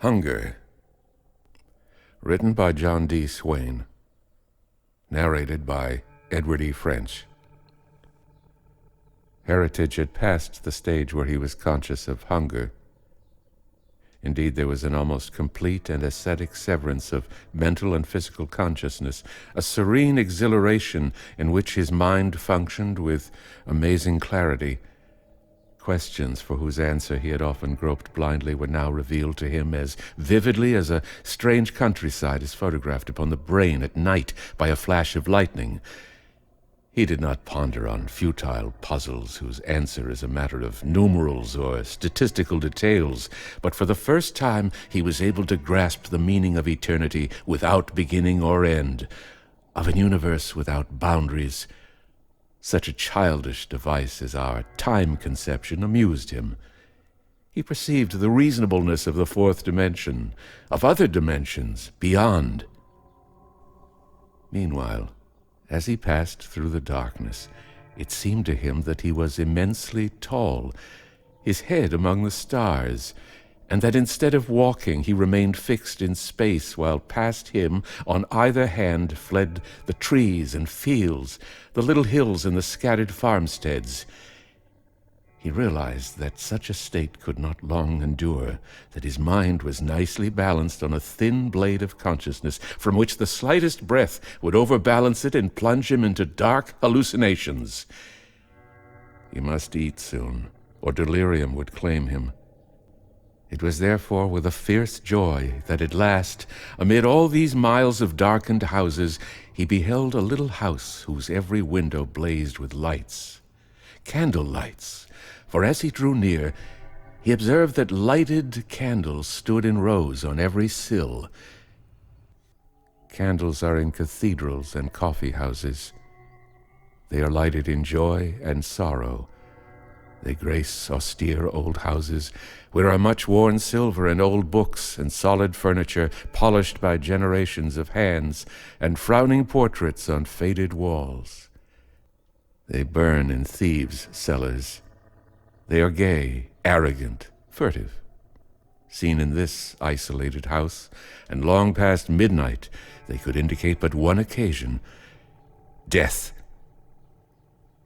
Hunger. Written by John D. Swain. Narrated by Edward E. French. Heritage had passed the stage where he was conscious of hunger. Indeed, there was an almost complete and ascetic severance of mental and physical consciousness, a serene exhilaration in which his mind functioned with amazing clarity. Questions for whose answer he had often groped blindly were now revealed to him as vividly as a strange countryside is photographed upon the brain at night by a flash of lightning. He did not ponder on futile puzzles whose answer is a matter of numerals or statistical details, but for the first time he was able to grasp the meaning of eternity without beginning or end, of an universe without boundaries. Such a childish device as our time conception amused him. He perceived the reasonableness of the fourth dimension, of other dimensions beyond. Meanwhile, as he passed through the darkness, it seemed to him that he was immensely tall, his head among the stars, and that instead of walking he remained fixed in space, while past him on either hand fled the trees and fields, the little hills and the scattered farmsteads. He realized that such a state could not long endure, that his mind was nicely balanced on a thin blade of consciousness, from which the slightest breath would overbalance it and plunge him into dark hallucinations. He must eat soon, or delirium would claim him. It was therefore with a fierce joy that at last, amid all these miles of darkened houses, he beheld a little house whose every window blazed with lights, candle lights, for as he drew near, he observed that lighted candles stood in rows on every sill. Candles are in cathedrals and coffee houses. They are lighted in joy and sorrow. They grace austere old houses where are much worn silver and old books and solid furniture polished by generations of hands and frowning portraits on faded walls. They burn in thieves' cellars. They are gay, arrogant, furtive. Seen in this isolated house, and long past midnight, they could indicate but one occasion: death.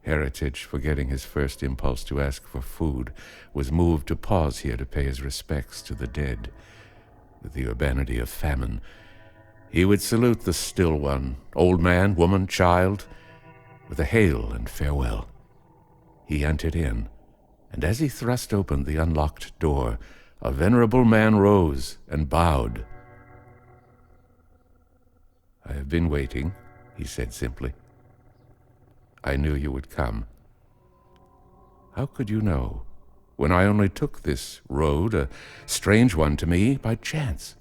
Heritage, forgetting his first impulse to ask for food, was moved to pause here to pay his respects to the dead. With the urbanity of famine, he would salute the still one, old man, woman, child, with a hail and farewell. He entered in, and as he thrust open the unlocked door, a venerable man rose and bowed. "I have been waiting," he said simply. "I knew you would come." "How could you know, when I only took this road, a strange one to me, by chance?"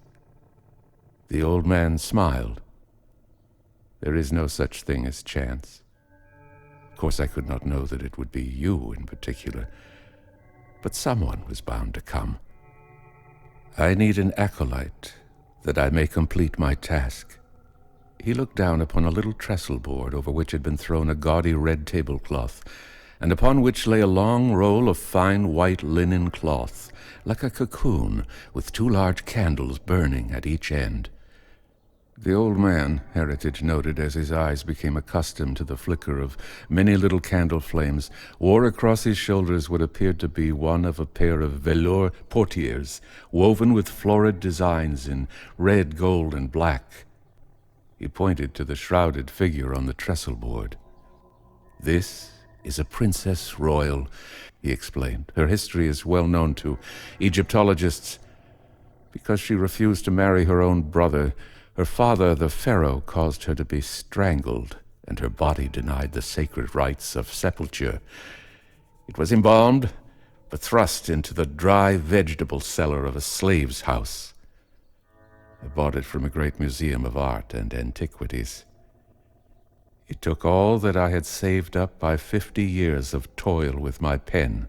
The old man smiled. "There is no such thing as chance. Of course, I could not know that it would be you in particular, but someone was bound to come. I need an acolyte, that I may complete my task." He looked down upon a little trestle board over which had been thrown a gaudy red tablecloth, and upon which lay a long roll of fine white linen cloth, like a cocoon, with two large candles burning at each end. The old man, Heritage noted as his eyes became accustomed to the flicker of many little candle flames, wore across his shoulders what appeared to be one of a pair of velour portieres, woven with florid designs in red, gold, and black. He pointed to the shrouded figure on the trestle board. "This is a princess royal," he explained. "Her history is well known to Egyptologists. Because she refused to marry her own brother, her father, the pharaoh, caused her to be strangled, and her body denied the sacred rites of sepulture. It was embalmed, but thrust into the dry vegetable cellar of a slave's house. I bought it from a great museum of art and antiquities. It took all that I had saved up by 50 years of toil with my pen.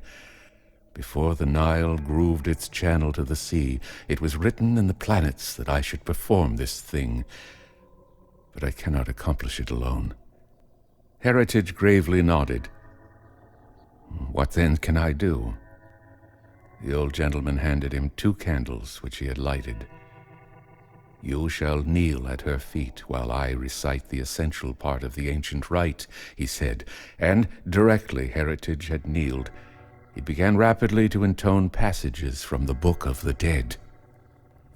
Before the Nile grooved its channel to the sea, it was written in the planets that I should perform this thing. But I cannot accomplish it alone." Heritage gravely nodded. "What then can I do?" The old gentleman handed him 2 candles which he had lighted. "You shall kneel at her feet while I recite the essential part of the ancient rite," he said, and directly Heritage had kneeled, he began rapidly to intone passages from the Book of the Dead.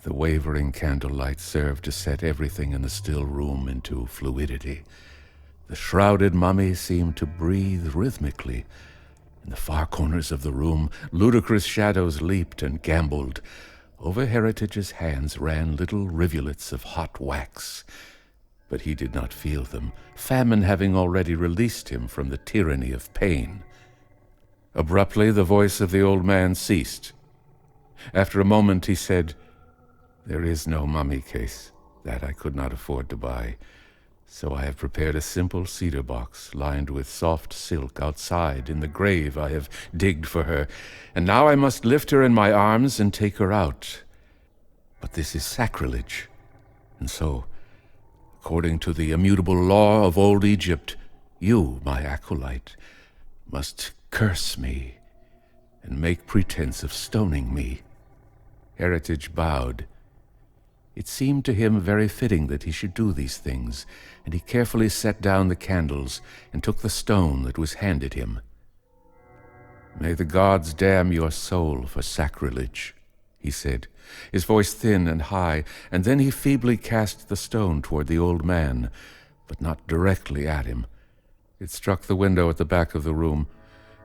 The wavering candlelight served to set everything in the still room into fluidity. The shrouded mummy seemed to breathe rhythmically. In the far corners of the room, ludicrous shadows leaped and gamboled. Over Heritage's hands ran little rivulets of hot wax, but he did not feel them, famine having already released him from the tyranny of pain. Abruptly, the voice of the old man ceased. After a moment, he said, "There is no mummy case. That I could not afford to buy. So I have prepared a simple cedar box lined with soft silk outside in the grave I have digged for her, and now I must lift her in my arms and take her out. But this is sacrilege, and so, according to the immutable law of old Egypt, you, my acolyte, must curse me and make pretense of stoning me." Heritage bowed. It seemed to him very fitting that he should do these things, and he carefully set down the candles and took the stone that was handed him. "May the gods damn your soul for sacrilege," he said, his voice thin and high, and then he feebly cast the stone toward the old man, but not directly at him. It struck the window at the back of the room.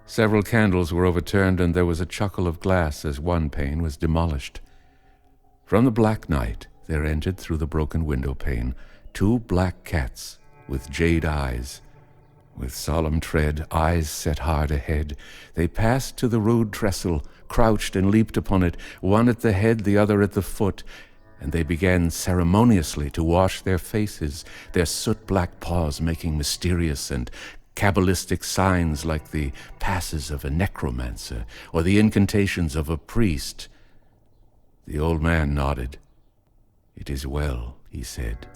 Several candles were overturned, and there was a chuckle of glass as one pane was demolished. From the black night there entered through the broken window pane 2 black cats with jade eyes. With solemn tread, eyes set hard ahead, they passed to the rude trestle, crouched and leaped upon it, one at the head, the other at the foot, and they began ceremoniously to wash their faces, their soot-black paws making mysterious and cabalistic signs like the passes of a necromancer or the incantations of a priest. The old man nodded. "It is well," he said,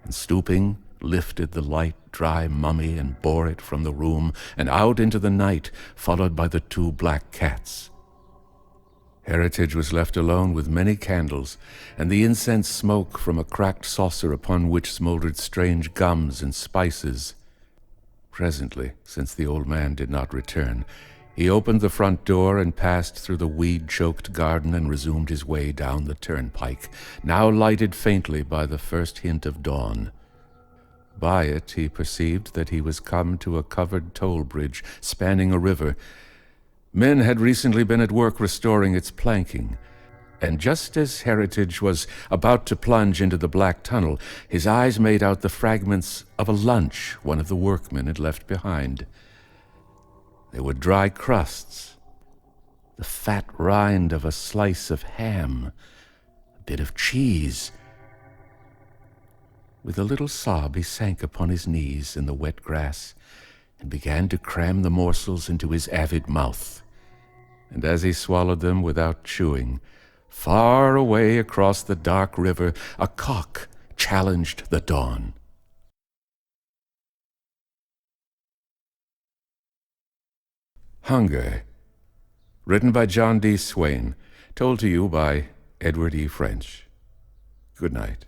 and stooping, lifted the light, dry mummy and bore it from the room and out into the night, followed by the 2 black cats. Heritage was left alone with many candles and the incense smoke from a cracked saucer upon which smoldered strange gums and spices. Presently, since the old man did not return, he opened the front door and passed through the weed-choked garden and resumed his way down the turnpike, now lighted faintly by the first hint of dawn. By it he perceived that he was come to a covered toll bridge spanning a river. Men had recently been at work restoring its planking, and just as Heritage was about to plunge into the black tunnel, his eyes made out the fragments of a lunch one of the workmen had left behind. There were dry crusts, the fat rind of a slice of ham, a bit of cheese. With a little sob, he sank upon his knees in the wet grass and began to cram the morsels into his avid mouth. And as he swallowed them without chewing, far away across the dark river, a cock challenged the dawn. Hunger, written by John D. Swain, told to you by Edward E. French. Good night.